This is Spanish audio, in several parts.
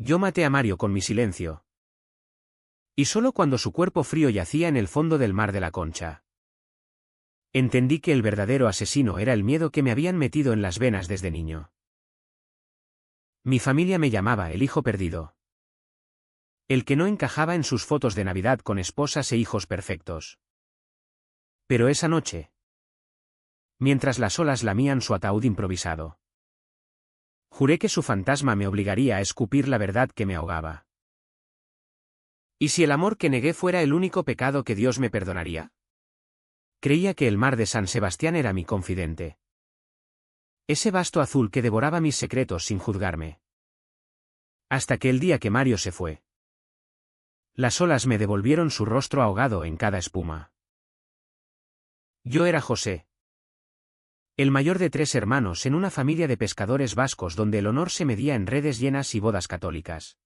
Yo maté a Mario con mi silencio. Y solo cuando su cuerpo frío yacía en el fondo del mar de la Concha. Entendí que el verdadero asesino era el miedo que me habían metido en las venas desde niño. Mi familia me llamaba el hijo perdido. El que no encajaba en sus fotos de Navidad con esposas e hijos perfectos. Pero esa noche, mientras las olas lamían su ataúd improvisado, juré que su fantasma me obligaría a escupir la verdad que me ahogaba. ¿Y si el amor que negué fuera el único pecado que Dios me perdonaría? Creía que el mar de San Sebastián era mi confidente. Ese vasto azul que devoraba mis secretos sin juzgarme. Hasta que el día que Mario se fue, las olas me devolvieron su rostro ahogado en cada espuma. Yo era José, el mayor de 3 hermanos en una familia de pescadores vascos donde el honor se medía en redes llenas y bodas católicas.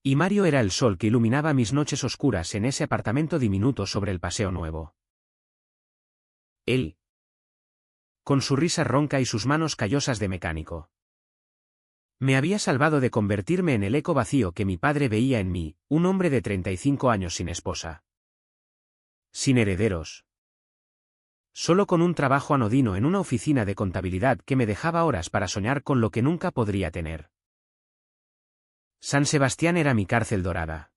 Y Mario era el sol que iluminaba mis noches oscuras en ese apartamento diminuto sobre el Paseo Nuevo. Él, con su risa ronca y sus manos callosas de mecánico, me había salvado de convertirme en el eco vacío que mi padre veía en mí, un hombre de 35 años sin esposa, sin herederos, solo con un trabajo anodino en una oficina de contabilidad que me dejaba horas para soñar con lo que nunca podría tener. San Sebastián era mi cárcel dorada.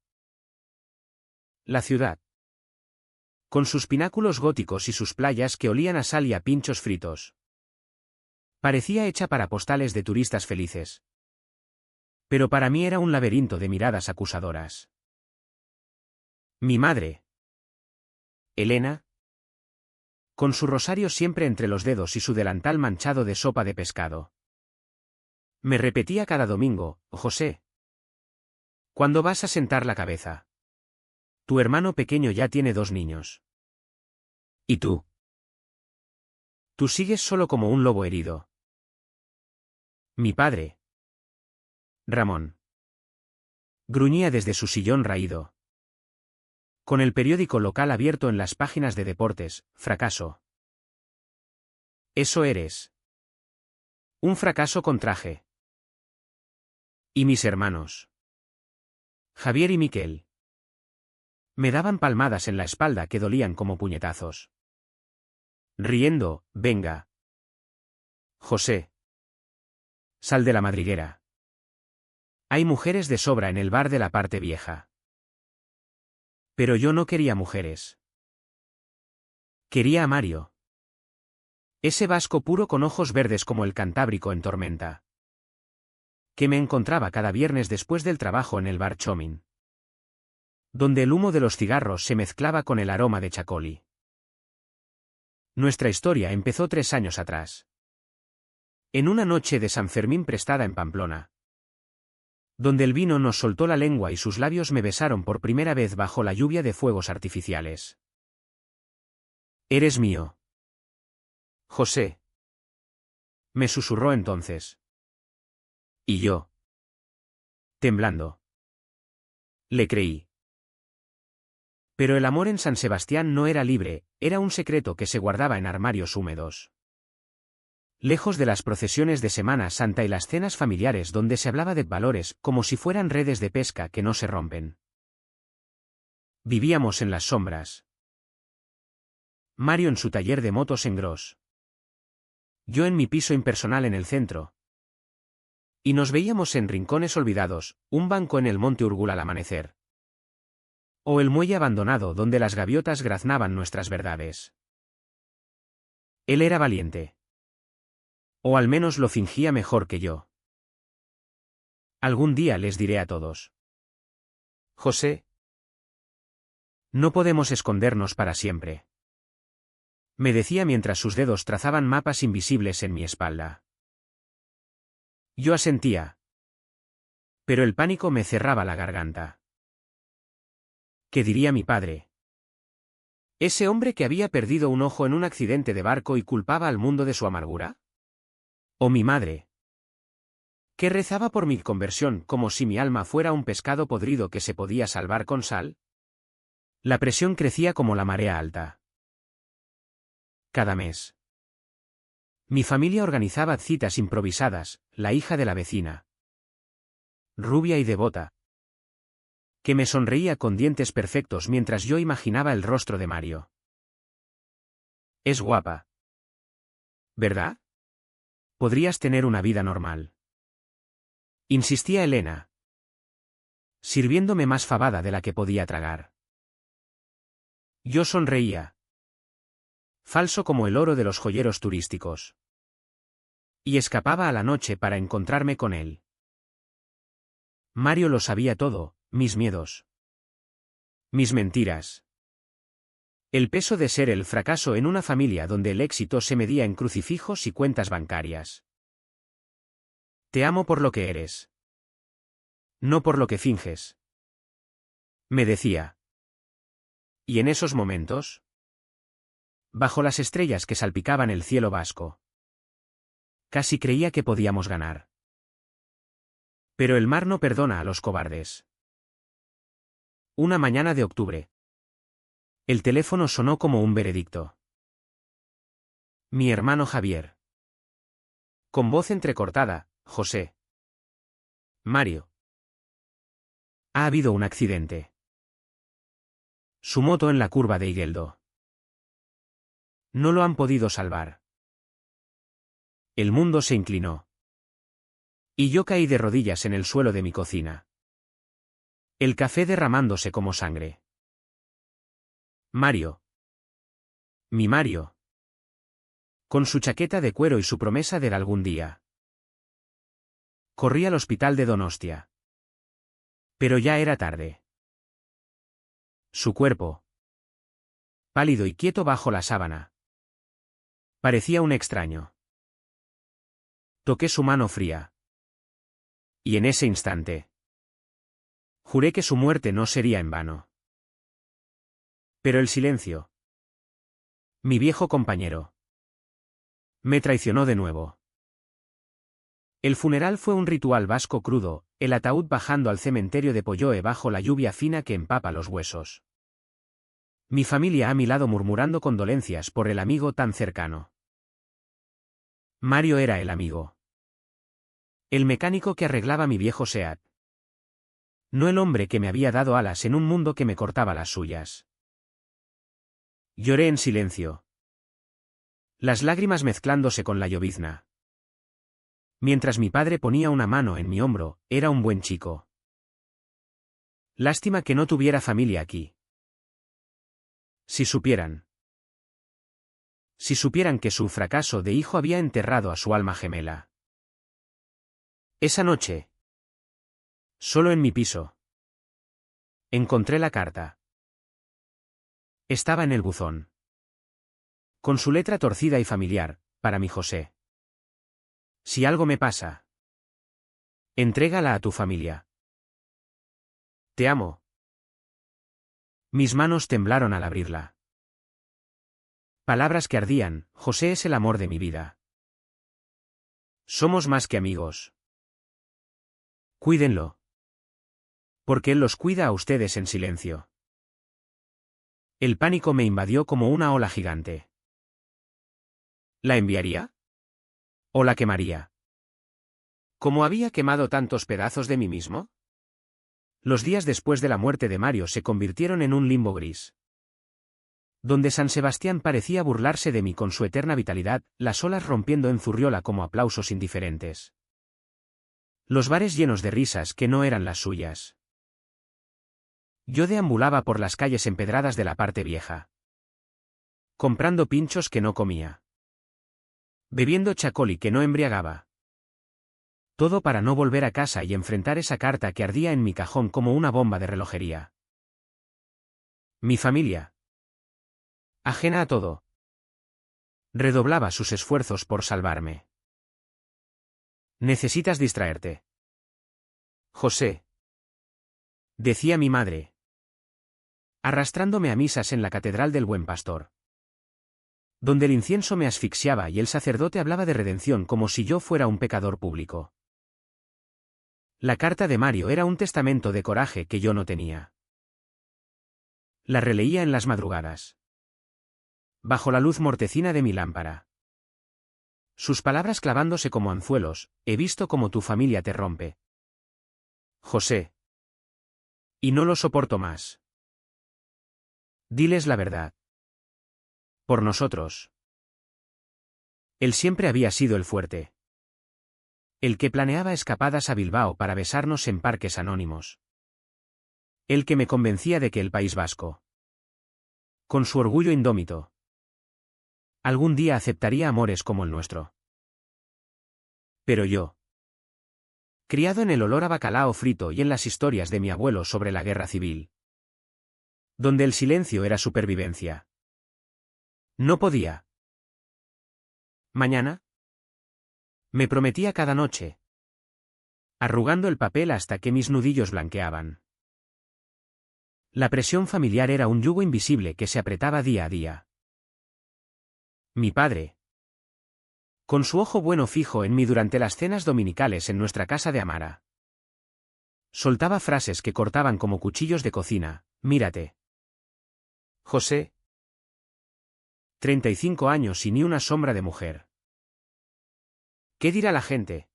La ciudad, con sus pináculos góticos y sus playas que olían a sal y a pinchos fritos, parecía hecha para postales de turistas felices. Pero para mí era un laberinto de miradas acusadoras. Mi madre, Elena, con su rosario siempre entre los dedos y su delantal manchado de sopa de pescado, me repetía cada domingo: José, ¿cuándo vas a sentar la cabeza? Tu hermano pequeño ya tiene 2 niños. ¿Y tú? Tú sigues solo como un lobo herido. Mi padre, Ramón, gruñía desde su sillón raído. Con el periódico local abierto en las páginas de deportes: fracaso. Eso eres. Un fracaso con traje. Y mis hermanos, Javier y Miquel, me daban palmadas en la espalda que dolían como puñetazos. Riendo: venga, José, sal de la madriguera. Hay mujeres de sobra en el bar de la parte vieja. Pero yo no quería mujeres. Quería a Mario. Ese vasco puro con ojos verdes como el Cantábrico en tormenta, que me encontraba cada viernes después del trabajo en el bar Chomin, donde el humo de los cigarros se mezclaba con el aroma de chacoli. Nuestra historia empezó 3 años atrás, en una noche de San Fermín prestada en Pamplona, donde el vino nos soltó la lengua y sus labios me besaron por primera vez bajo la lluvia de fuegos artificiales. Eres mío, José, me susurró entonces. Y yo, temblando, le creí. Pero el amor en San Sebastián no era libre, era un secreto que se guardaba en armarios húmedos. Lejos de las procesiones de Semana Santa y las cenas familiares donde se hablaba de valores como si fueran redes de pesca que no se rompen. Vivíamos en las sombras. Mario en su taller de motos en Gros. Yo en mi piso impersonal en el centro. Y nos veíamos en rincones olvidados, un banco en el monte Urgul al amanecer. O el muelle abandonado donde las gaviotas graznaban nuestras verdades. Él era valiente. O al menos lo fingía mejor que yo. Algún día les diré a todos: José, no podemos escondernos para siempre, me decía mientras sus dedos trazaban mapas invisibles en mi espalda. Yo asentía. Pero el pánico me cerraba la garganta. ¿Qué diría mi padre? ¿Ese hombre que había perdido un ojo en un accidente de barco y culpaba al mundo de su amargura? ¿O mi madre, que rezaba por mi conversión como si mi alma fuera un pescado podrido que se podía salvar con sal? La presión crecía como la marea alta. Cada mes, mi familia organizaba citas improvisadas: la hija de la vecina, rubia y devota, que me sonreía con dientes perfectos mientras yo imaginaba el rostro de Mario. Es guapa, ¿verdad? Podrías tener una vida normal. Insistía Elena, sirviéndome más fabada de la que podía tragar. Yo sonreía, falso como el oro de los joyeros turísticos. Y escapaba a la noche para encontrarme con él. Mario lo sabía todo, mis miedos, mis mentiras. El peso de ser el fracaso en una familia donde el éxito se medía en crucifijos y cuentas bancarias. Te amo por lo que eres. No por lo que finges. Me decía. Y en esos momentos, bajo las estrellas que salpicaban el cielo vasco, casi creía que podíamos ganar. Pero el mar no perdona a los cobardes. Una mañana de octubre. El teléfono sonó como un veredicto. Mi hermano Javier. Con voz entrecortada, José. Mario. Ha habido un accidente. Su moto en la curva de Igueldo. No lo han podido salvar. El mundo se inclinó. Y yo caí de rodillas en el suelo de mi cocina. El café derramándose como sangre. Mario. Mi Mario. Con su chaqueta de cuero y su promesa de algún día. Corrí al hospital de Donostia. Pero ya era tarde. Su cuerpo, pálido y quieto bajo la sábana, parecía un extraño. Toqué su mano fría. Y en ese instante, juré que su muerte no sería en vano. Pero el silencio, mi viejo compañero, me traicionó de nuevo. El funeral fue un ritual vasco crudo, el ataúd bajando al cementerio de Polloe bajo la lluvia fina que empapa los huesos. Mi familia a mi lado murmurando condolencias por el amigo tan cercano. Mario era el amigo. El mecánico que arreglaba mi viejo Seat. No el hombre que me había dado alas en un mundo que me cortaba las suyas. Lloré en silencio. Las lágrimas mezclándose con la llovizna. Mientras mi padre ponía una mano en mi hombro, era un buen chico. Lástima que no tuviera familia aquí. Si supieran. Si supieran que su fracaso de hijo había enterrado a su alma gemela. Esa noche. Solo en mi piso. Encontré la carta. Estaba en el buzón. Con su letra torcida y familiar, para mi José. Si algo me pasa, entrégala a tu familia. Te amo. Mis manos temblaron al abrirla. Palabras que ardían, José es el amor de mi vida. Somos más que amigos. Cuídenlo. Porque él los cuida a ustedes en silencio. El pánico me invadió como una ola gigante. ¿La enviaría? ¿O la quemaría? ¿Cómo había quemado tantos pedazos de mí mismo? Los días después de la muerte de Mario se convirtieron en un limbo gris. Donde San Sebastián parecía burlarse de mí con su eterna vitalidad, las olas rompiendo en Zurriola como aplausos indiferentes. Los bares llenos de risas que no eran las suyas. Yo deambulaba por las calles empedradas de la parte vieja. Comprando pinchos que no comía. Bebiendo chacoli que no embriagaba. Todo para no volver a casa y enfrentar esa carta que ardía en mi cajón como una bomba de relojería. Mi familia, ajena a todo, redoblaba sus esfuerzos por salvarme. Necesitas distraerte. José, decía mi madre, arrastrándome a misas en la Catedral del Buen Pastor, donde el incienso me asfixiaba y el sacerdote hablaba de redención como si yo fuera un pecador público. La carta de Mario era un testamento de coraje que yo no tenía. La releía en las madrugadas. Bajo la luz mortecina de mi lámpara. Sus palabras clavándose como anzuelos, he visto cómo tu familia te rompe. José. Y no lo soporto más. Diles la verdad. Por nosotros. Él siempre había sido el fuerte. El que planeaba escapadas a Bilbao para besarnos en parques anónimos. El que me convencía de que el País Vasco, con su orgullo indómito, algún día aceptaría amores como el nuestro. Pero yo, criado en el olor a bacalao frito y en las historias de mi abuelo sobre la guerra civil, donde el silencio era supervivencia, no podía. Mañana, me prometía cada noche, arrugando el papel hasta que mis nudillos blanqueaban. La presión familiar era un yugo invisible que se apretaba día a día. Mi padre, con su ojo bueno fijo en mí durante las cenas dominicales en nuestra casa de Amara, soltaba frases que cortaban como cuchillos de cocina. Mírate, José. 35 años y ni una sombra de mujer. ¿Qué dirá la gente?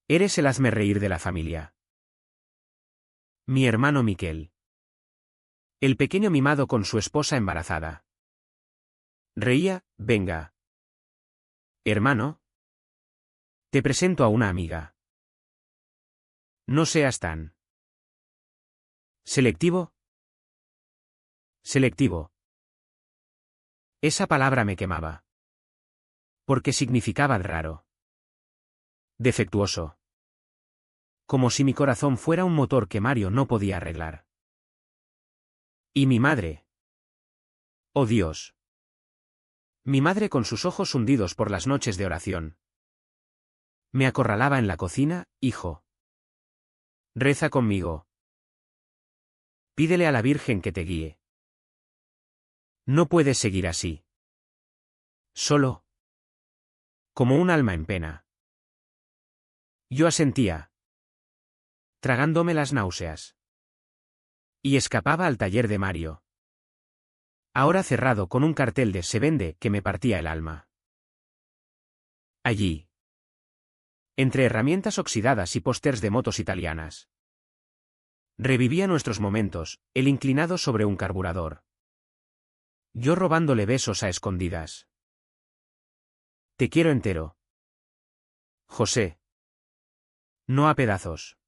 Eres el hazmerreír de la familia. Mi hermano Miquel. El pequeño mimado con su esposa embarazada. Reía. Venga. Hermano. Te presento a una amiga. No seas tan selectivo. Selectivo. Esa palabra me quemaba. Porque significaba raro. Defectuoso. Como si mi corazón fuera un motor que Mario no podía arreglar. ¿Y mi madre? Oh Dios. Mi madre con sus ojos hundidos por las noches de oración. Me acorralaba en la cocina. Hijo. Reza conmigo. Pídele a la Virgen que te guíe. No puedes seguir así. Solo. Como un alma en pena. Yo asentía, tragándome las náuseas. Y escapaba al taller de Mario. Ahora cerrado con un cartel de "Se vende" que me partía el alma. Allí, entre herramientas oxidadas y pósters de motos italianas, revivía nuestros momentos, él inclinado sobre un carburador. Yo robándole besos a escondidas. Te quiero entero, José. No a pedazos.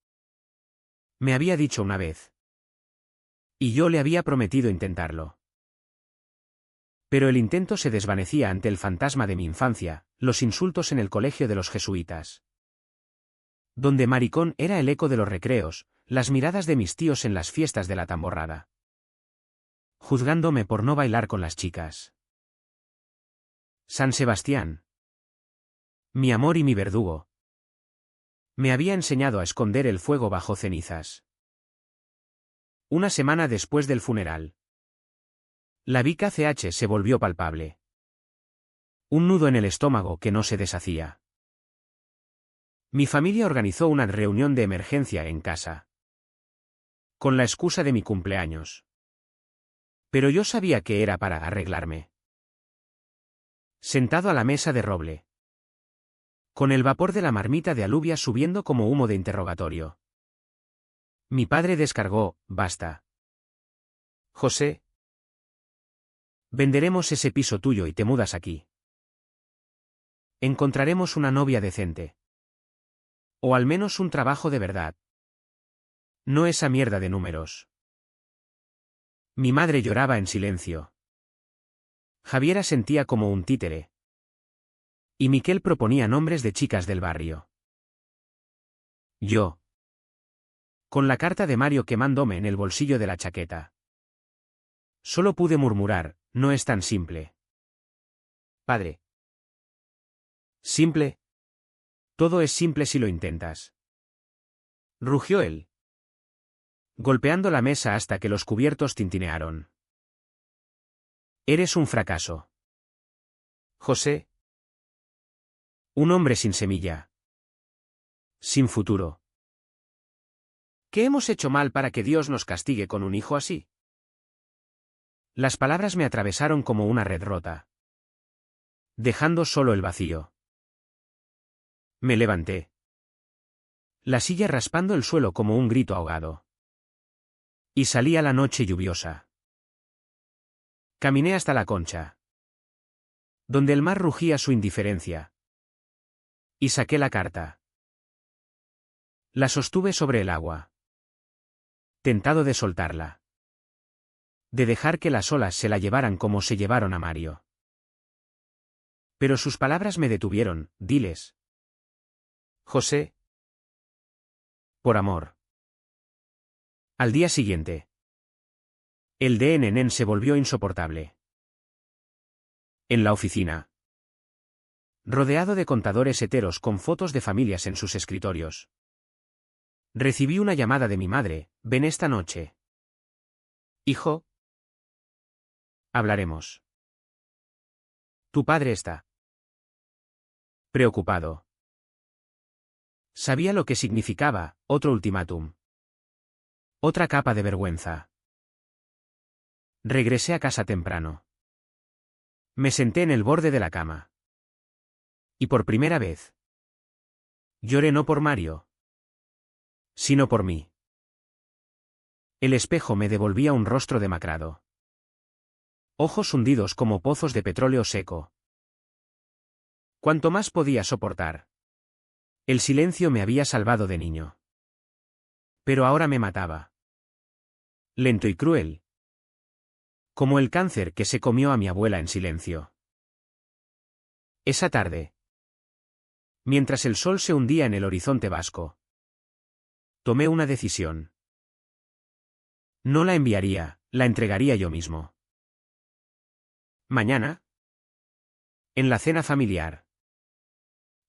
Me había dicho una vez. Y yo le había prometido intentarlo. Pero el intento se desvanecía ante el fantasma de mi infancia, los insultos en el colegio de los jesuitas. Donde maricón era el eco de los recreos, las miradas de mis tíos en las fiestas de la tamborrada. Juzgándome por no bailar con las chicas. San Sebastián. Mi amor y mi verdugo. Me había enseñado a esconder el fuego bajo cenizas. Una semana después del funeral. La Vica CH se volvió palpable. Un nudo en el estómago que no se deshacía. Mi familia organizó una reunión de emergencia en casa. Con la excusa de mi cumpleaños. Pero yo sabía que era para arreglarme. Sentado a la mesa de roble. Con el vapor de la marmita de alubia subiendo como humo de interrogatorio. Mi padre descargó: basta. José. Venderemos ese piso tuyo y te mudas aquí. Encontraremos una novia decente. O al menos un trabajo de verdad. No esa mierda de números. Mi madre lloraba en silencio. Javiera sentía como un títere. Y Miquel proponía nombres de chicas del barrio. Yo, con la carta de Mario quemándome en el bolsillo de la chaqueta, solo pude murmurar: no es tan simple. Padre. ¿Simple? Todo es simple si lo intentas. Rugió él, golpeando la mesa hasta que los cubiertos tintinearon. Eres un fracaso. José. Un hombre sin semilla. Sin futuro. ¿Qué hemos hecho mal para que Dios nos castigue con un hijo así? Las palabras me atravesaron como una red rota, dejando solo el vacío. Me levanté. La silla raspando el suelo como un grito ahogado. Y salía la noche lluviosa. Caminé hasta la concha, donde el mar rugía su indiferencia. Y saqué la carta. La sostuve sobre el agua, tentado de soltarla. De dejar que las olas se la llevaran como se llevaron a Mario. Pero sus palabras me detuvieron. Diles: José. Por amor. Al día siguiente, el de Nen se volvió insoportable. En la oficina, rodeado de contadores heteros con fotos de familias en sus escritorios, recibí una llamada de mi madre: ven esta noche. Hijo. Hablaremos. Tu padre está preocupado. Sabía lo que significaba: otro ultimátum. Otra capa de vergüenza. Regresé a casa temprano. Me senté en el borde de la cama. Y por primera vez, lloré no por Mario, sino por mí. El espejo me devolvía un rostro demacrado. Ojos hundidos como pozos de petróleo seco. Cuanto más podía soportar. El silencio me había salvado de niño. Pero ahora me mataba. Lento y cruel. Como el cáncer que se comió a mi abuela en silencio. Esa tarde, mientras el sol se hundía en el horizonte vasco, tomé una decisión. No la enviaría, la entregaría yo mismo. Mañana, en la cena familiar,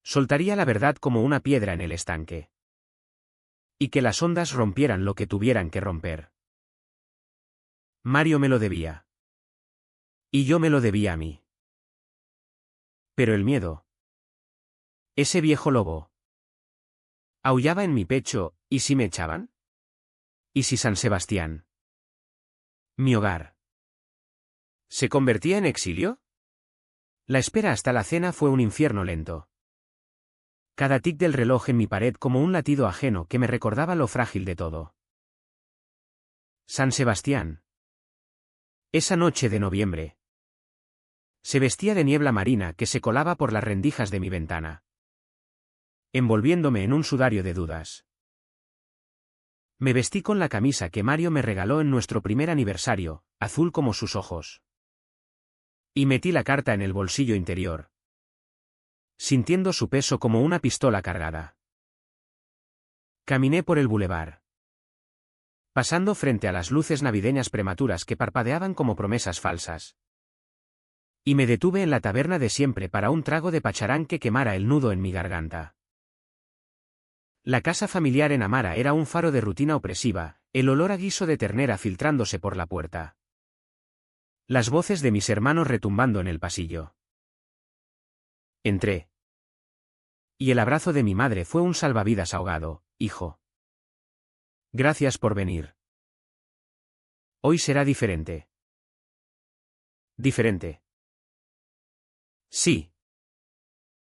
soltaría la verdad como una piedra en el estanque. Y que las ondas rompieran lo que tuvieran que romper. Mario me lo debía. Y yo me lo debía a mí. Pero el miedo. Ese viejo lobo. Aullaba en mi pecho. ¿Y si me echaban? ¿Y si San Sebastián, mi hogar, se convertía en exilio? La espera hasta la cena fue un infierno lento. Cada tic del reloj en mi pared como un latido ajeno que me recordaba lo frágil de todo. San Sebastián. Esa noche de noviembre. Se vestía de niebla marina que se colaba por las rendijas de mi ventana, envolviéndome en un sudario de dudas. Me vestí con la camisa que Mario me regaló en nuestro primer aniversario, azul como sus ojos. Y metí la carta en el bolsillo interior, sintiendo su peso como una pistola cargada. Caminé por el bulevar, pasando frente a las luces navideñas prematuras que parpadeaban como promesas falsas. Y me detuve en la taberna de siempre para un trago de pacharán que quemara el nudo en mi garganta. La casa familiar en Amara era un faro de rutina opresiva, el olor a guiso de ternera filtrándose por la puerta. Las voces de mis hermanos retumbando en el pasillo. Entré. Y el abrazo de mi madre fue un salvavidas ahogado: hijo. Gracias por venir. Hoy será diferente. Diferente. Sí.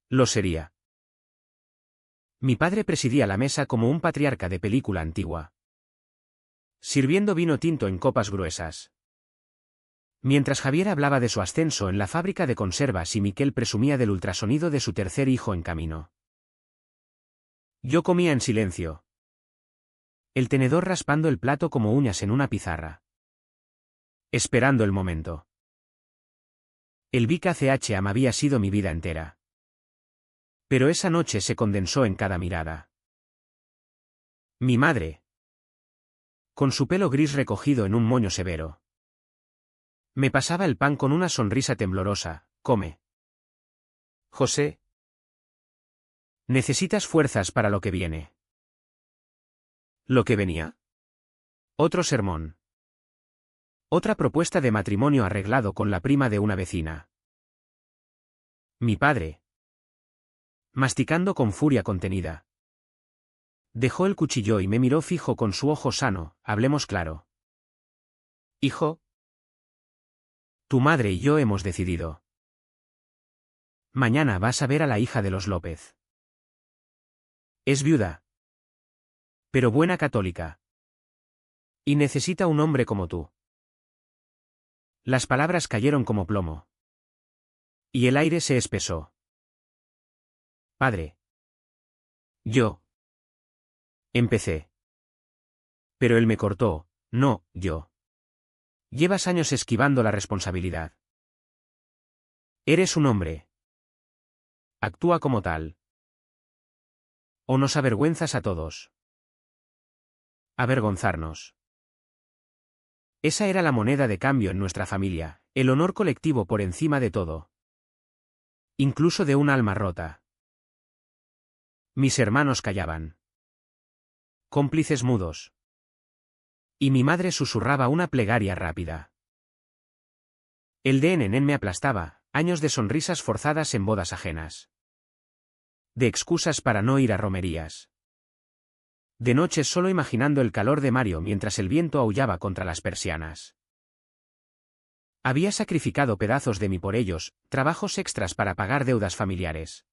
Lo sería. Mi padre presidía la mesa como un patriarca de película antigua, sirviendo vino tinto en copas gruesas. Mientras Javier hablaba de su ascenso en la fábrica de conservas y Miquel presumía del ultrasonido de su tercer hijo en camino. Yo comía en silencio, el tenedor raspando el plato como uñas en una pizarra, esperando el momento. El Vic ACHAM había sido mi vida entera. Pero esa noche se condensó en cada mirada. Mi madre, con su pelo gris recogido en un moño severo, me pasaba el pan con una sonrisa temblorosa: come. José. Necesitas fuerzas para lo que viene. ¿Lo que venía? Otro sermón. Otra propuesta de matrimonio arreglado con la prima de una vecina. Mi padre, masticando con furia contenida, dejó el cuchillo y me miró fijo con su ojo sano: hablemos claro. Hijo. Tu madre y yo hemos decidido. Mañana vas a ver a la hija de los López. Es viuda. Pero buena católica. Y necesita un hombre como tú. Las palabras cayeron como plomo. Y el aire se espesó. Padre. Yo. Empecé. Pero él me cortó, no, yo. Llevas años esquivando la responsabilidad. Eres un hombre. Actúa como tal. O nos avergüenzas a todos. Avergonzarnos. Esa era la moneda de cambio en nuestra familia, el honor colectivo por encima de todo. Incluso de un alma rota. Mis hermanos callaban. Cómplices mudos. Y mi madre susurraba una plegaria rápida. El DNN me aplastaba, años de sonrisas forzadas en bodas ajenas. De excusas para no ir a romerías. De noches solo imaginando el calor de Mario mientras el viento aullaba contra las persianas. Había sacrificado pedazos de mí por ellos, trabajos extras para pagar deudas familiares.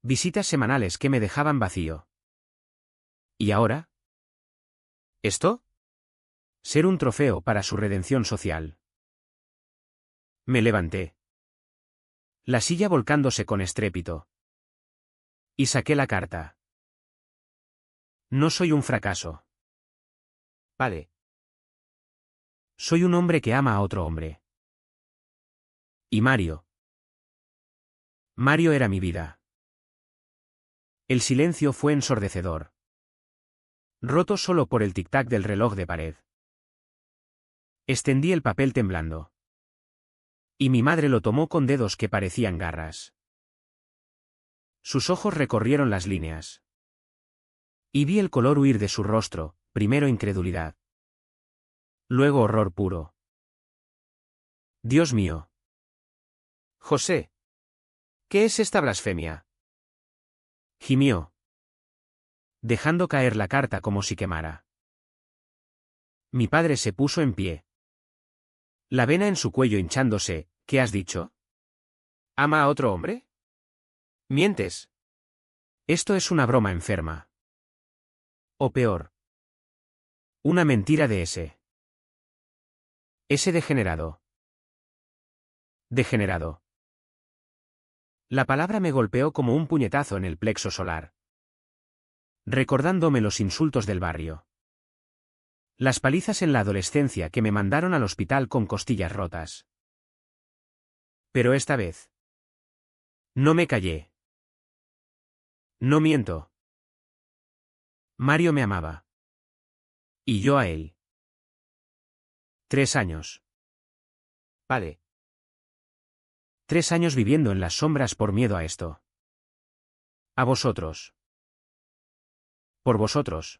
Visitas semanales que me dejaban vacío. ¿Y ahora? ¿Esto? Ser un trofeo para su redención social. Me levanté. La silla volcándose con estrépito. Y saqué la carta. No soy un fracaso. Vale. Soy un hombre que ama a otro hombre. Y Mario. Mario era mi vida. El silencio fue ensordecedor. Roto solo por el tic-tac del reloj de pared. Extendí el papel temblando. Y mi madre lo tomó con dedos que parecían garras. Sus ojos recorrieron las líneas. Y vi el color huir de su rostro, primero incredulidad. Luego horror puro. Dios mío. José. ¿Qué es esta blasfemia? Gimió. Dejando caer la carta como si quemara. Mi padre se puso en pie. La vena en su cuello hinchándose. ¿Qué has dicho? ¿Ama a otro hombre? Mientes. Esto es una broma enferma. O peor. Una mentira de ese. Ese degenerado. Degenerado. La palabra me golpeó como un puñetazo en el plexo solar. Recordándome los insultos del barrio. Las palizas en la adolescencia que me mandaron al hospital con costillas rotas. Pero esta vez. No me callé. No miento. Mario me amaba. Y yo a él. 3 años. Vale. 3 años viviendo en las sombras por miedo a esto. A vosotros. Por vosotros.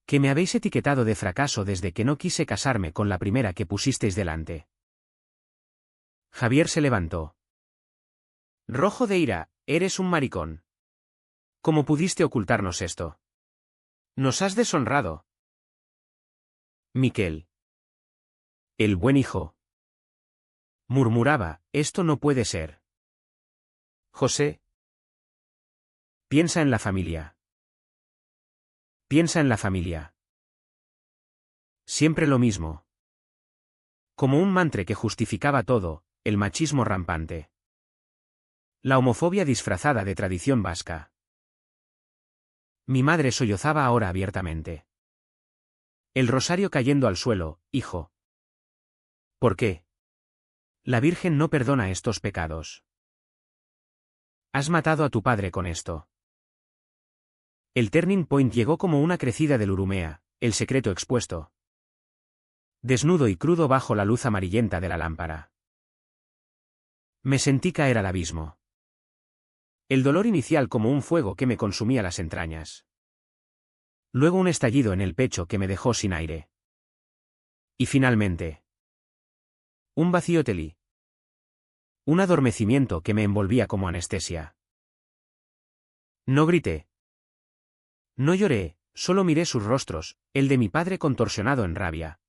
Que me habéis etiquetado de fracaso desde que no quise casarme con la primera que pusisteis delante. Javier se levantó. Rojo de ira, eres un maricón. ¿Cómo pudiste ocultarnos esto? Nos has deshonrado. Miquel. El buen hijo. Murmuraba, esto no puede ser. José. Piensa en la familia. Piensa en la familia. Siempre lo mismo. Como un mantra que justificaba todo, el machismo rampante. La homofobia disfrazada de tradición vasca. Mi madre sollozaba ahora abiertamente. El rosario cayendo al suelo, hijo. ¿Por qué? La Virgen no perdona estos pecados. Has matado a tu padre con esto. El turning point llegó como una crecida del Urumea, el secreto expuesto. Desnudo y crudo bajo la luz amarillenta de la lámpara. Me sentí caer al abismo. El dolor inicial como un fuego que me consumía las entrañas. Luego un estallido en el pecho que me dejó sin aire. Y finalmente. Un vacío telí. Un adormecimiento que me envolvía como anestesia. No grité. No lloré, solo miré sus rostros, el de mi padre contorsionado en rabia.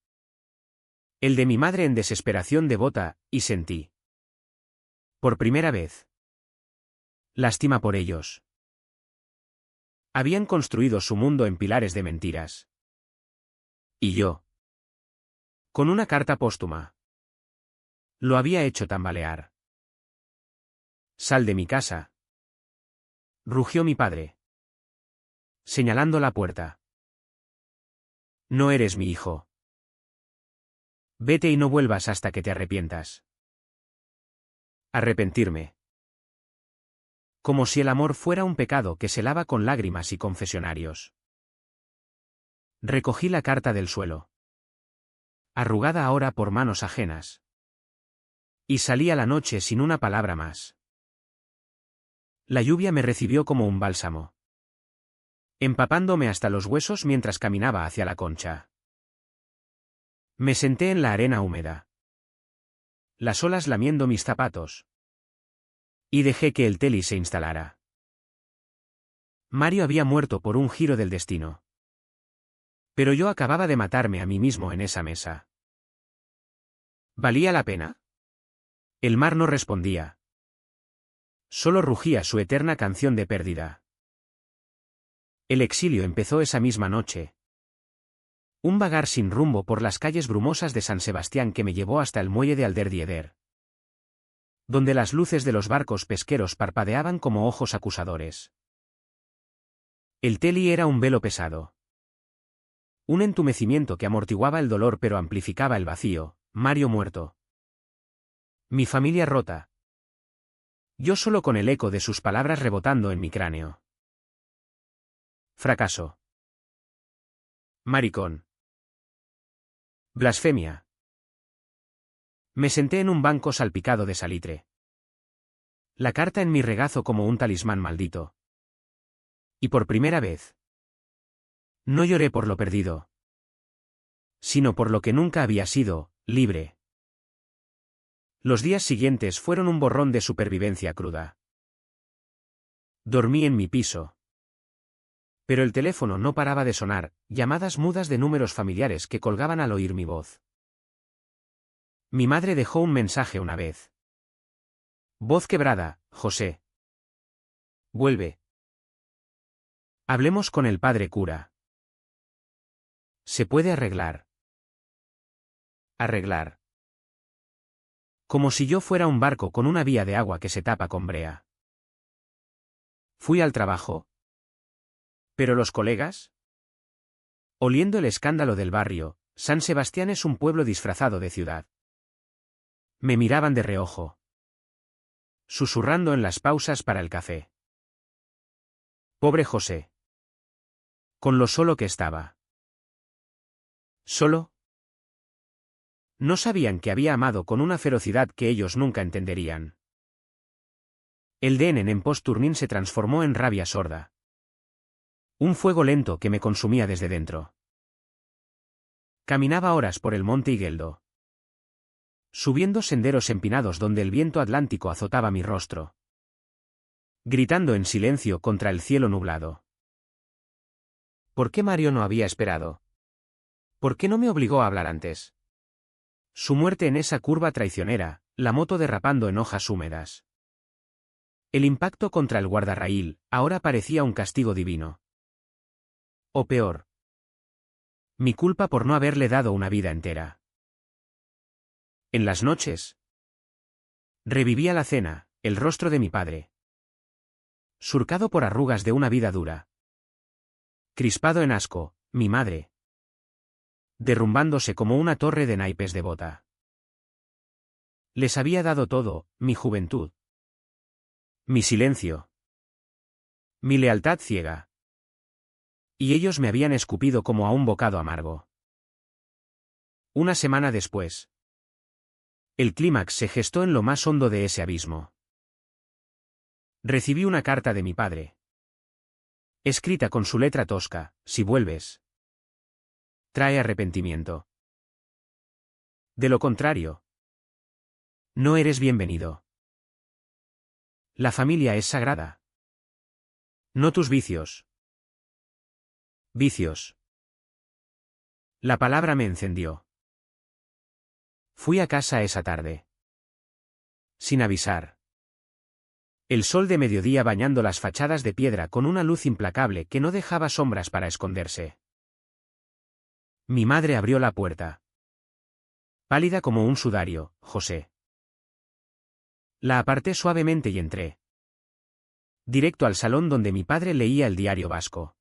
El de mi madre en desesperación devota, y sentí. Por primera vez. Lástima por ellos. Habían construido su mundo en pilares de mentiras. Y yo, con una carta póstuma, lo había hecho tambalear. «Sal de mi casa», rugió mi padre, señalando la puerta. «No eres mi hijo. Vete y no vuelvas hasta que te arrepientas». Arrepentirme. Como si el amor fuera un pecado que se lava con lágrimas y confesionarios. Recogí la carta del suelo, arrugada ahora por manos ajenas, y salí a la noche sin una palabra más. La lluvia me recibió como un bálsamo, empapándome hasta los huesos mientras caminaba hacia la concha. Me senté en la arena húmeda, las olas lamiendo mis zapatos, y dejé que el teli se instalara. Mario había muerto por un giro del destino. Pero yo acababa de matarme a mí mismo en esa mesa. ¿Valía la pena? El mar no respondía. Solo rugía su eterna canción de pérdida. El exilio empezó esa misma noche. Un vagar sin rumbo por las calles brumosas de San Sebastián que me llevó hasta el muelle de Alderdieder, donde las luces de los barcos pesqueros parpadeaban como ojos acusadores. El teli era un velo pesado. Un entumecimiento que amortiguaba el dolor pero amplificaba el vacío. Mario muerto. Mi familia rota. Yo solo con el eco de sus palabras rebotando en mi cráneo. Fracaso. Maricón. Blasfemia. Me senté en un banco salpicado de salitre. La carta en mi regazo como un talismán maldito. Y por primera vez, no lloré por lo perdido, sino por lo que nunca había sido, libre. Los días siguientes fueron un borrón de supervivencia cruda. Dormí en mi piso. Pero el teléfono no paraba de sonar, llamadas mudas de números familiares que colgaban al oír mi voz. Mi madre dejó un mensaje una vez. Voz quebrada, José. Vuelve. Hablemos con el padre cura. Se puede arreglar. Arreglar. Como si yo fuera un barco con una vía de agua que se tapa con brea. Fui al trabajo. ¿Pero los colegas? Oliendo el escándalo del barrio, San Sebastián es un pueblo disfrazado de ciudad. Me miraban de reojo, susurrando en las pausas para el café. Pobre José. Con lo solo que estaba. ¿Solo? No sabían que había amado con una ferocidad que ellos nunca entenderían. El Denen en post-Turnín se transformó en rabia sorda. Un fuego lento que me consumía desde dentro. Caminaba horas por el monte Igueldo, subiendo senderos empinados donde el viento atlántico azotaba mi rostro, gritando en silencio contra el cielo nublado. ¿Por qué Mario no había esperado? ¿Por qué no me obligó a hablar antes? Su muerte en esa curva traicionera, la moto derrapando en hojas húmedas. El impacto contra el guardarraíl, ahora parecía un castigo divino. O peor, mi culpa por no haberle dado una vida entera. En las noches, revivía la cena, el rostro de mi padre, surcado por arrugas de una vida dura. Crispado en asco, mi madre, derrumbándose como una torre de naipes devota. Les había dado todo, mi juventud, mi silencio, mi lealtad ciega. Y ellos me habían escupido como a un bocado amargo. Una semana después, el clímax se gestó en lo más hondo de ese abismo. Recibí una carta de mi padre, escrita con su letra tosca: si vuelves, trae arrepentimiento. De lo contrario, no eres bienvenido. La familia es sagrada. No tus vicios. Vicios. La palabra me encendió. Fui a casa esa tarde, sin avisar. El sol de mediodía bañando las fachadas de piedra con una luz implacable que no dejaba sombras para esconderse. Mi madre abrió la puerta. Pálida como un sudario, José. La aparté suavemente y entré. Directo al salón donde mi padre leía el diario vasco.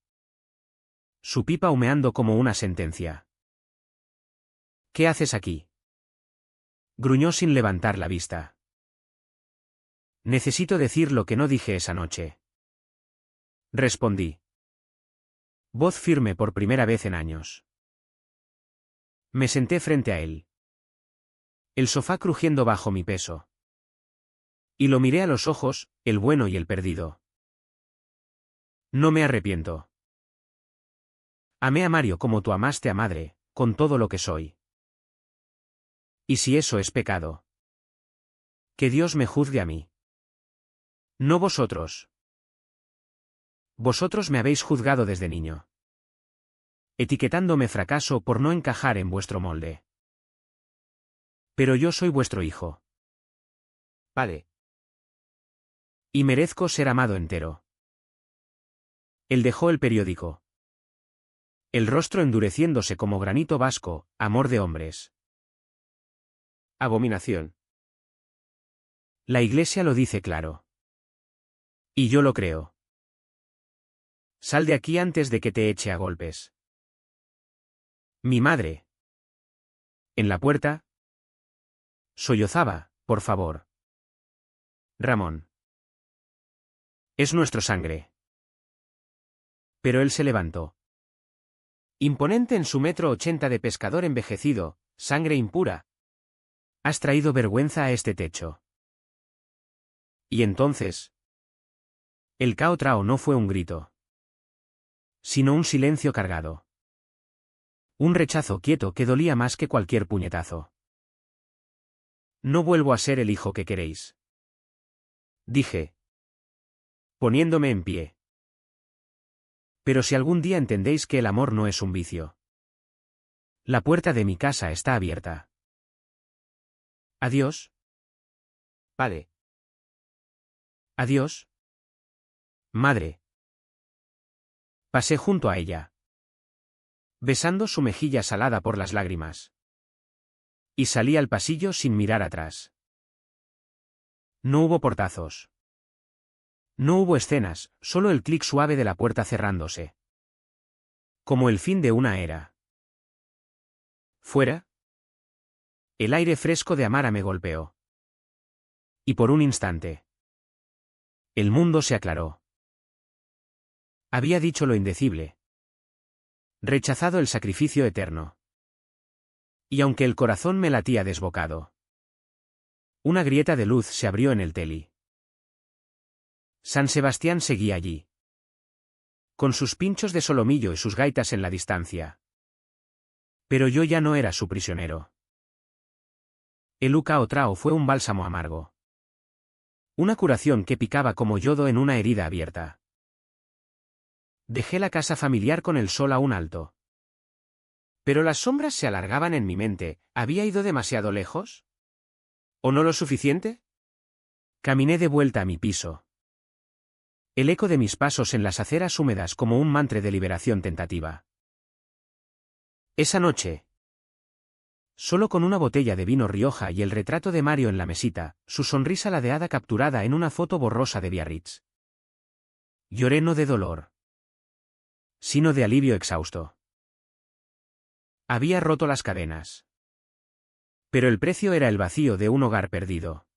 Su pipa humeando como una sentencia. ¿Qué haces aquí? Gruñó sin levantar la vista. Necesito decir lo que no dije esa noche. Respondí. Voz firme por primera vez en años. Me senté frente a él. El sofá crujiendo bajo mi peso. Y lo miré a los ojos, el bueno y el perdido. No me arrepiento. Amé a Mario como tú amaste a madre, con todo lo que soy. ¿Y si eso es pecado? Que Dios me juzgue a mí. No vosotros. Vosotros me habéis juzgado desde niño. Etiquetándome fracaso por no encajar en vuestro molde. Pero yo soy vuestro hijo. Vale. Y merezco ser amado entero. Él dejó el periódico. El rostro endureciéndose como granito vasco, amor de hombres. Abominación. La Iglesia lo dice claro. Y yo lo creo. Sal de aquí antes de que te eche a golpes. Mi madre. En la puerta. Sollozaba, por favor. Ramón. Es nuestro sangre. Pero él se levantó. Imponente en su 1,80 m de pescador envejecido, sangre impura. Has traído vergüenza a este techo. Y entonces. El cao trao no fue un grito. Sino un silencio cargado. Un rechazo quieto que dolía más que cualquier puñetazo. No vuelvo a ser el hijo que queréis. Dije. Poniéndome en pie. Pero si algún día entendéis que el amor no es un vicio. La puerta de mi casa está abierta. Adiós. Padre. Adiós. Madre. Pasé junto a ella. Besando su mejilla salada por las lágrimas. Y salí al pasillo sin mirar atrás. No hubo portazos. No hubo escenas, solo el clic suave de la puerta cerrándose. Como el fin de una era. ¿Fuera? El aire fresco de Amara me golpeó. Y por un instante. El mundo se aclaró. Había dicho lo indecible. Rechazado el sacrificio eterno. Y aunque el corazón me latía desbocado. Una grieta de luz se abrió en el teli. San Sebastián seguía allí. Con sus pinchos de solomillo y sus gaitas en la distancia. Pero yo ya no era su prisionero. El cao trao fue un bálsamo amargo. Una curación que picaba como yodo en una herida abierta. Dejé la casa familiar con el sol aún alto. Pero las sombras se alargaban en mi mente, ¿había ido demasiado lejos? ¿O no lo suficiente? Caminé de vuelta a mi piso. El eco de mis pasos en las aceras húmedas como un mantre de liberación tentativa. Esa noche. Solo con una botella de vino Rioja y el retrato de Mario en la mesita, su sonrisa ladeada capturada en una foto borrosa de Biarritz. Lloré no de dolor. Sino de alivio exhausto. Había roto las cadenas. Pero el precio era el vacío de un hogar perdido.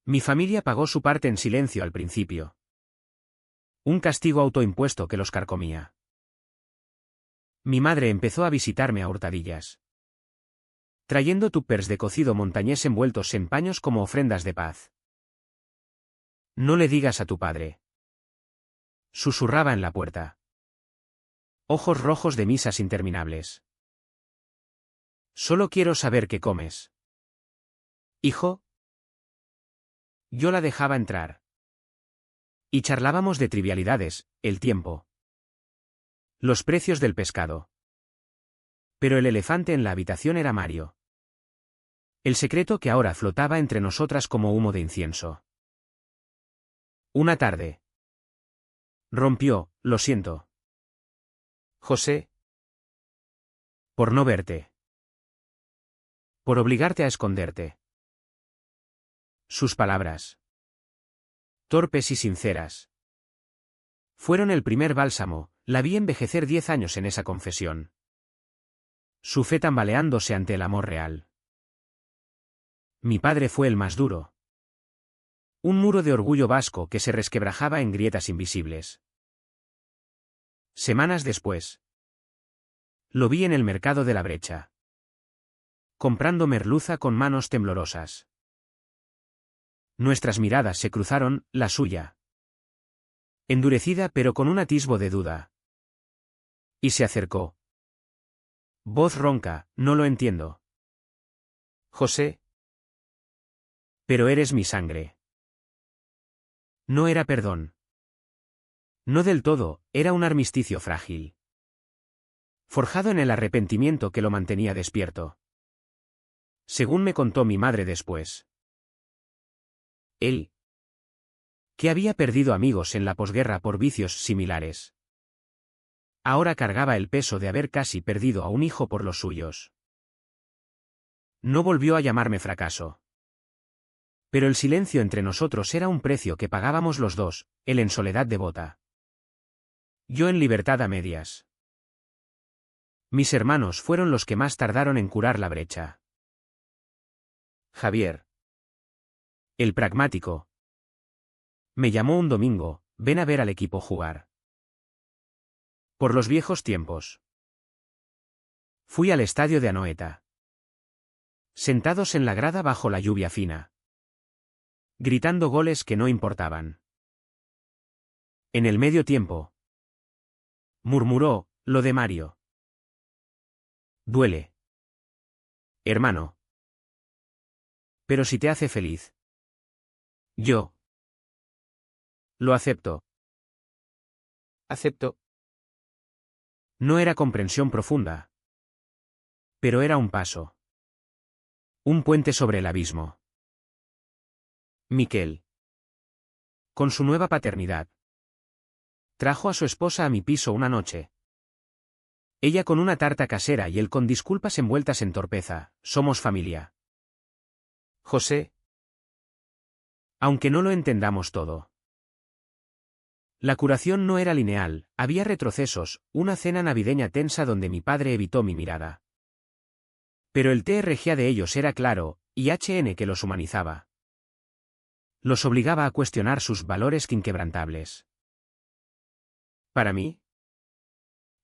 Mi familia pagó su parte en silencio al principio. Un castigo autoimpuesto que los carcomía. Mi madre empezó a visitarme a hurtadillas. Trayendo tuppers de cocido montañés envueltos en paños como ofrendas de paz. No le digas a tu padre. Susurraba en la puerta. Ojos rojos de misas interminables. Solo quiero saber qué comes. Hijo. Yo la dejaba entrar. Y charlábamos de trivialidades, el tiempo. Los precios del pescado. Pero el elefante en la habitación era Mario. El secreto que ahora flotaba entre nosotras como humo de incienso. Una tarde. Rompió, lo siento. José. Por no verte. Por obligarte a esconderte. Sus palabras. Torpes y sinceras. Fueron el primer bálsamo, la vi envejecer 10 años en esa confesión. Su fe tambaleándose ante el amor real. Mi padre fue el más duro. Un muro de orgullo vasco que se resquebrajaba en grietas invisibles. Semanas después. Lo vi en el mercado de la Brecha. Comprando merluza con manos temblorosas. Nuestras miradas se cruzaron, la suya. Endurecida pero con un atisbo de duda. Y se acercó. Voz ronca, no lo entiendo. José. Pero eres mi sangre. No era perdón. No del todo, era un armisticio frágil. Forjado en el arrepentimiento que lo mantenía despierto. Según me contó mi madre después. Él. Que había perdido amigos en la posguerra por vicios similares. Ahora cargaba el peso de haber casi perdido a un hijo por los suyos. No volvió a llamarme fracaso. Pero el silencio entre nosotros era un precio que pagábamos los dos, él en soledad devota. Yo en libertad a medias. Mis hermanos fueron los que más tardaron en curar la brecha. Javier. El pragmático. Me llamó un domingo, ven a ver al equipo jugar. Por los viejos tiempos. Fui al estadio de Anoeta. Sentados en la grada bajo la lluvia fina. Gritando goles que no importaban. En el medio tiempo. Murmuró, lo de Mario. Duele. Hermano. Pero si te hace feliz. Yo. Lo acepto. Acepto. No era comprensión profunda. Pero era un paso. Un puente sobre el abismo. Miquel. Con su nueva paternidad. Trajo a su esposa a mi piso una noche. Ella con una tarta casera y él con disculpas envueltas en torpeza, somos familia. José. Aunque no lo entendamos todo. La curación no era lineal, había retrocesos, una cena navideña tensa donde mi padre evitó mi mirada. Pero el TRG de ellos era claro, y HN que los humanizaba. Los obligaba a cuestionar sus valores inquebrantables. Para mí,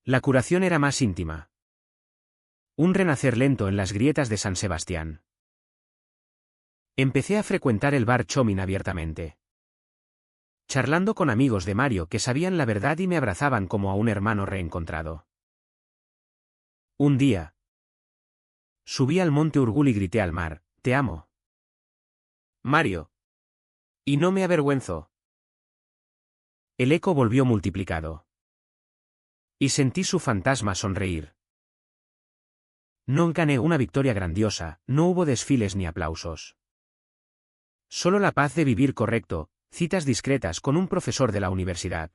la curación era más íntima. Un renacer lento en las grietas de San Sebastián. Empecé a frecuentar el bar Chomin abiertamente. Charlando con amigos de Mario que sabían la verdad y me abrazaban como a un hermano reencontrado. Un día. Subí al monte Urgul y grité al mar, te amo. Mario. Y no me avergüenzo. El eco volvió multiplicado. Y sentí su fantasma sonreír. No gané una victoria grandiosa, no hubo desfiles ni aplausos. Solo la paz de vivir correcto, citas discretas con un profesor de la universidad.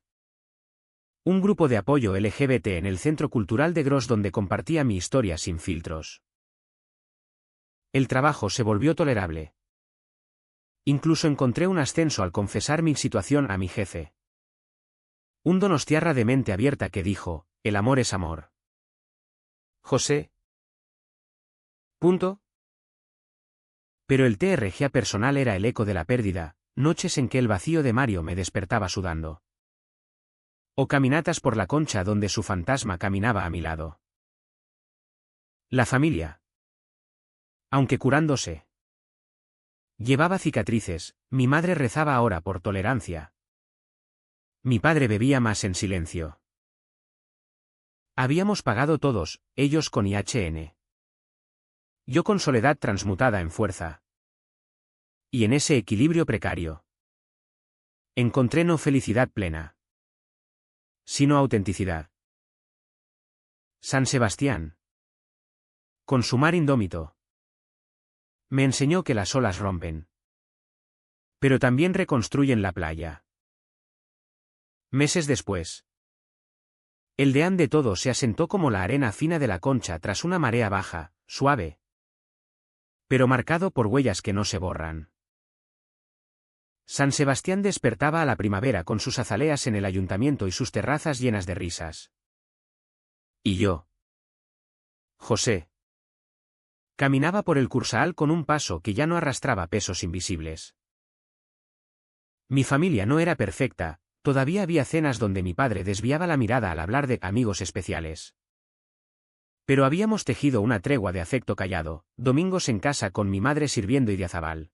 Un grupo de apoyo LGBT en el Centro Cultural de Gros donde compartía mi historia sin filtros. El trabajo se volvió tolerable. Incluso encontré un ascenso al confesar mi situación a mi jefe. Un donostiarra de mente abierta que dijo, el amor es amor. José. Punto. Pero el TRG personal era el eco de la pérdida, noches en que el vacío de Mario me despertaba sudando. O caminatas por la Concha donde su fantasma caminaba a mi lado. La familia. Aunque curándose. Llevaba cicatrices, mi madre rezaba ahora por tolerancia. Mi padre bebía más en silencio. Habíamos pagado todos, ellos con IHN. Yo con soledad transmutada en fuerza. Y en ese equilibrio precario. Encontré no felicidad plena. Sino autenticidad. San Sebastián. Con su mar indómito. Me enseñó que las olas rompen. Pero también reconstruyen la playa. Meses después. El deán de todo se asentó como la arena fina de la Concha tras una marea baja, suave, pero marcado por huellas que no se borran. San Sebastián despertaba a la primavera con sus azaleas en el ayuntamiento y sus terrazas llenas de risas. Y yo, José, caminaba por el Cursaal con un paso que ya no arrastraba pesos invisibles. Mi familia no era perfecta, todavía había cenas donde mi padre desviaba la mirada al hablar de amigos especiales. Pero habíamos tejido una tregua de afecto callado, domingos en casa con mi madre sirviendo Idiazabal.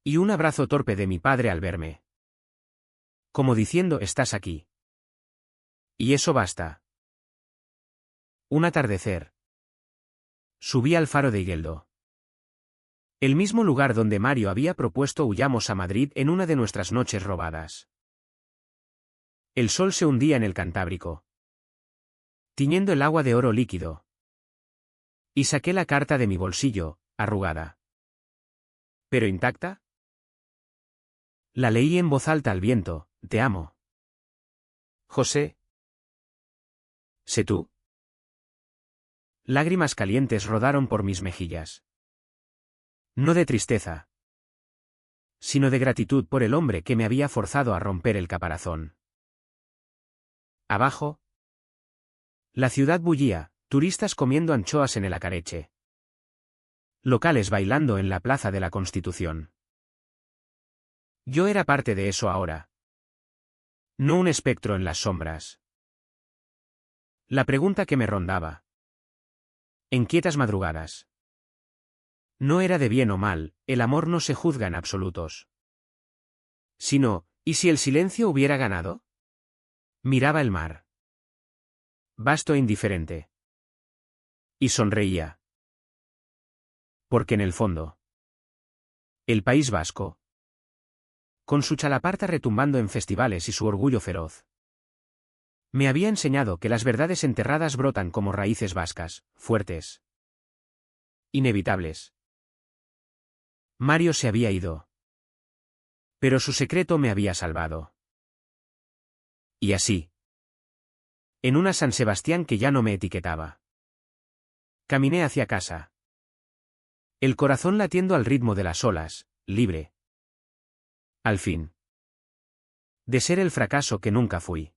Y un abrazo torpe de mi padre al verme. Como diciendo, estás aquí. Y eso basta. Un atardecer. Subí al faro de Igueldo. El mismo lugar donde Mario había propuesto huyamos a Madrid en una de nuestras noches robadas. El sol se hundía en el Cantábrico, tiñendo el agua de oro líquido. Y saqué la carta de mi bolsillo, arrugada. ¿Pero intacta? La leí en voz alta al viento. Te amo. José. ¿Sé tú? Lágrimas calientes rodaron por mis mejillas. No de tristeza, sino de gratitud por el hombre que me había forzado a romper el caparazón. Abajo. La ciudad bullía, turistas comiendo anchoas en el Acareche. Locales bailando en la Plaza de la Constitución. Yo era parte de eso ahora. No un espectro en las sombras. La pregunta que me rondaba, en quietas madrugadas, no era de bien o mal, el amor no se juzga en absolutos. Sino, ¿y si el silencio hubiera ganado? Miraba el mar. Vasto e indiferente. Y sonreía. Porque en el fondo, el País Vasco, con su chalaparta retumbando en festivales y su orgullo feroz, me había enseñado que las verdades enterradas brotan como raíces vascas, fuertes, inevitables. Mario se había ido. Pero su secreto me había salvado. Y así. En una San Sebastián que ya no me etiquetaba. Caminé hacia casa. El corazón latiendo al ritmo de las olas, libre. Al fin. De ser el fracaso que nunca fui.